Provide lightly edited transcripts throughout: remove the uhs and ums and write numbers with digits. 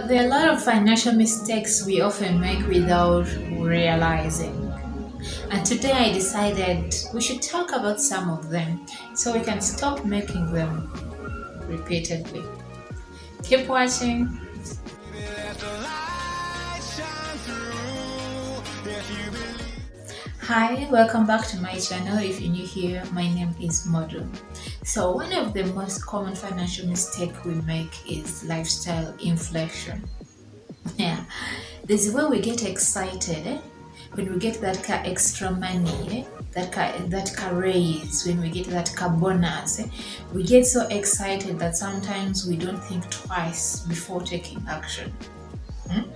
There are a lot of financial mistakes we often make without realizing. And today I decided we should talk about some of them so we can stop making them repeatedly. Keep watching. Hi, welcome back to my channel. If you're new here, my name is Modu. So one of the most common financial mistake we make is lifestyle inflection. Yeah, this is where we get excited when we get that car extra money, that car raise, when we get that car bonus. We get so excited that sometimes we don't think twice before taking action. Hmm?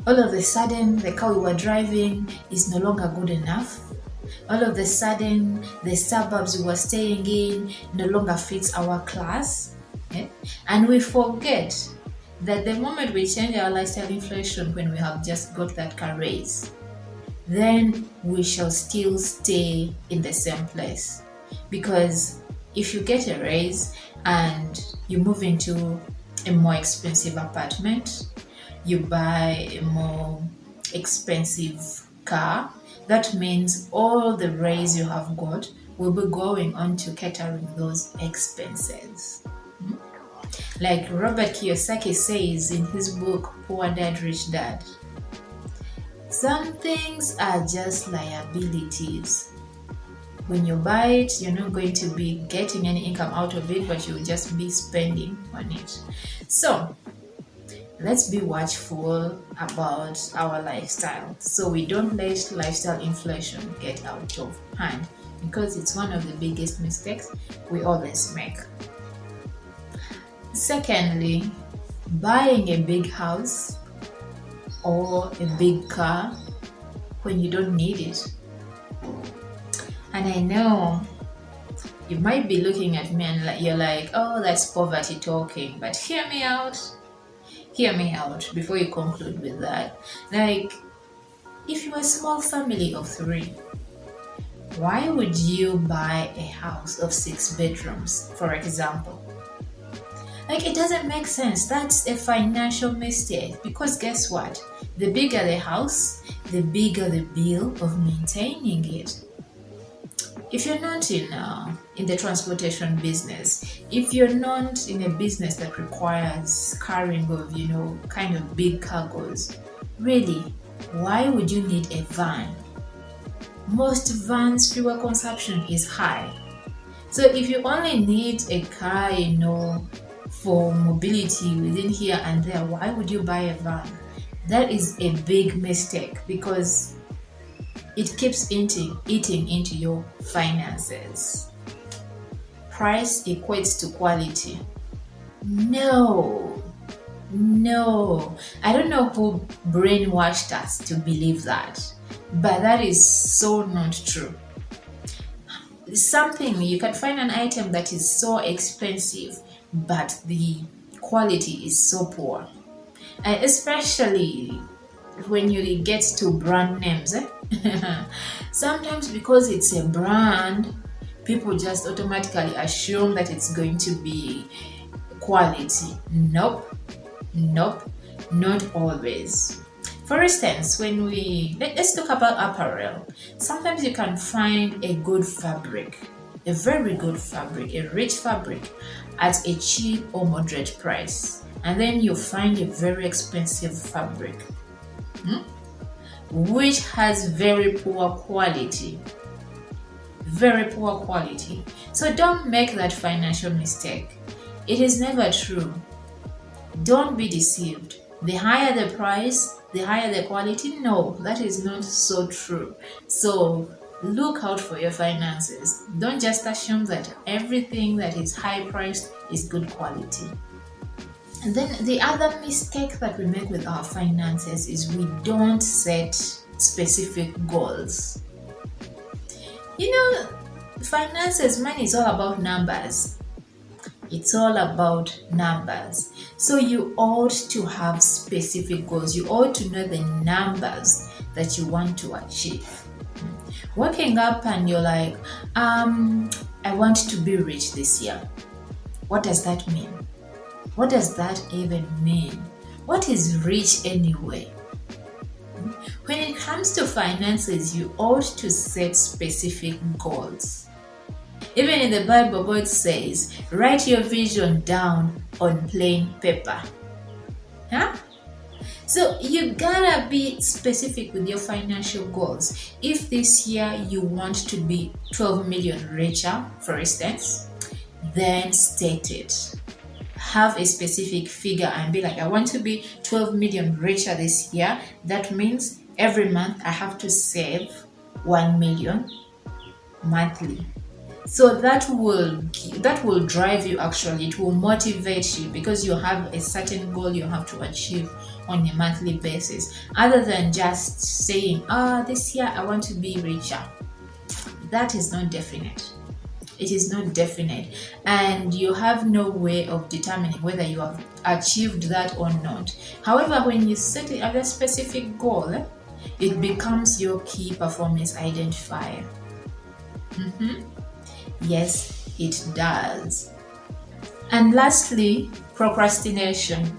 All of a sudden, the car we were driving is no longer good enough. All of a sudden, the suburbs we were staying in no longer fits our class. And we forget that the moment we change our lifestyle inflation when we have just got that car raise, then we shall still stay in the same place. Because if you get a raise and you move into a more expensive apartment, you buy a more expensive car, that means all the raise you have got will be going on to catering those expenses. Like Robert Kiyosaki says in his book, Poor Dad, Rich Dad, some things are just liabilities. When you buy it, you're not going to be getting any income out of it, but you'll just be spending on it. So, let's be watchful about our lifestyle so we don't let lifestyle inflation get out of hand, because it's one of the biggest mistakes we always make. Secondly, buying a big house or a big car when you don't need it. And I know you might be looking at me and you're like, oh, that's poverty talking, but hear me out before you conclude with that. Like, if you're a small family of 3, why would you buy a house of 6 bedrooms, for example? Like, it doesn't make sense. That's a financial mistake, because guess what? The bigger the house, the bigger the bill of maintaining it. If you're not in the transportation business, if you're not in a business that requires carrying of, kind of big cargoes, really, why would you need a van? Most vans' fuel consumption is high. So if you only need a car, for mobility within here and there, why would you buy a van? That is a big mistake, because it keeps eating into your finances. Price equates to quality. No. I don't know who brainwashed us to believe that, but that is so not true. You can find an item that is so expensive, but the quality is so poor. And especially when you get to brand names. Sometimes because it's a brand, people just automatically assume that it's going to be quality. Nope, not always. For instance, when let's talk about apparel. Sometimes you can find a good fabric, a very good fabric, a rich fabric at a cheap or moderate price. And then you find a very expensive fabric, which has very poor quality. Very poor quality. So don't make that financial mistake. It is never true. Don't be deceived. The higher the price, the higher the quality. No, that is not so true. So look out for your finances. Don't just assume that everything that is high priced is good quality. And then the other mistake that we make with our finances is we don't set specific goals. Finances, money is all about numbers. It's all about numbers. So you ought to have specific goals. You ought to know the numbers that you want to achieve. Waking up and you're like, I want to be rich this year. What does that mean? What does that even mean? What is rich anyway? When it comes to finances, you ought to set specific goals. Even in the Bible, God says, write your vision down on plain paper. Huh? So you gotta be specific with your financial goals. If this year you want to be 12 million richer, for instance, then state it. Have a specific figure and be like, I want to be 12 million richer this year. That means every month I have to save 1 million monthly. So that will drive you. Actually, it will motivate you because you have a certain goal you have to achieve on a monthly basis, other than just saying, this year I want to be richer. That is not definite. It is not definite, and you have no way of determining whether you have achieved that or not. However, when you set it as a specific goal, it becomes your key performance identifier. Yes, it does. And lastly, procrastination.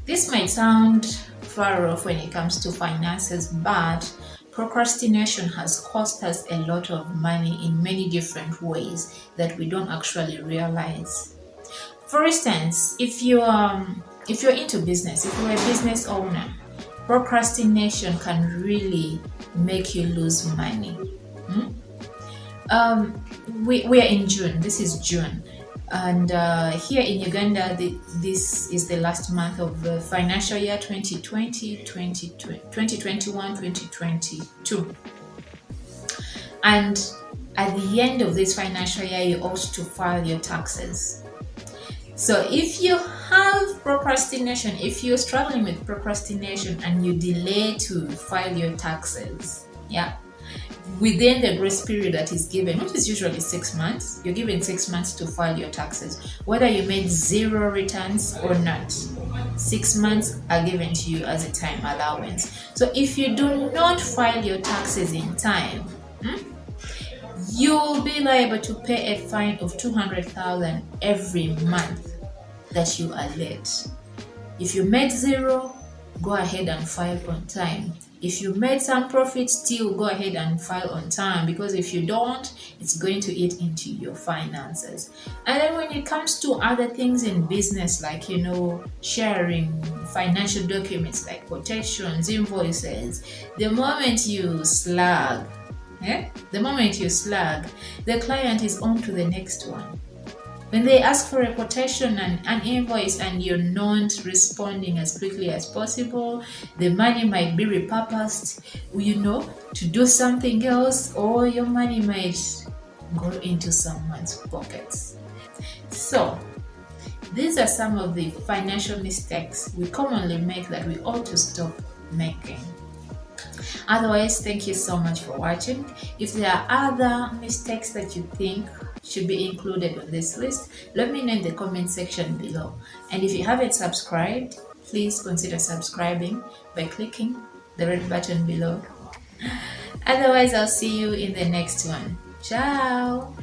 This might sound far off when it comes to finances, but procrastination has cost us a lot of money in many different ways that we don't actually realize. For instance, if you're into business, if you're a business owner, procrastination can really make you lose money. We are in June. This is June. And here in Uganda, this is the last month of the financial year 2020, 2021, 2022. And at the end of this financial year, you ought to file your taxes. So if you have procrastination, if you're struggling with procrastination and you delay to file your taxes, within the grace period that is given, which is usually 6 months, you're given 6 months to file your taxes, whether you made 0 returns or not. 6 months are given to you as a time allowance. So if you do not file your taxes in time, you'll be liable to pay a fine of 200,000 every month that you are late. If you made 0, go ahead and file on time. If you made some profit, still go ahead and file on time, because if you don't, it's going to eat into your finances. And then when it comes to other things in business, like, sharing financial documents like quotations, invoices, the moment you slug, the client is on to the next one. When they ask for a quotation and an invoice and you're not responding as quickly as possible, the money might be repurposed, to do something else, or your money might go into someone's pockets. So, these are some of the financial mistakes we commonly make that we ought to stop making. Otherwise, thank you so much for watching. If there are other mistakes that you think should be included on this list, let me know in the comment section below. And if you haven't subscribed, please consider subscribing by clicking the red button below. Otherwise, I'll see you in the next one. Ciao!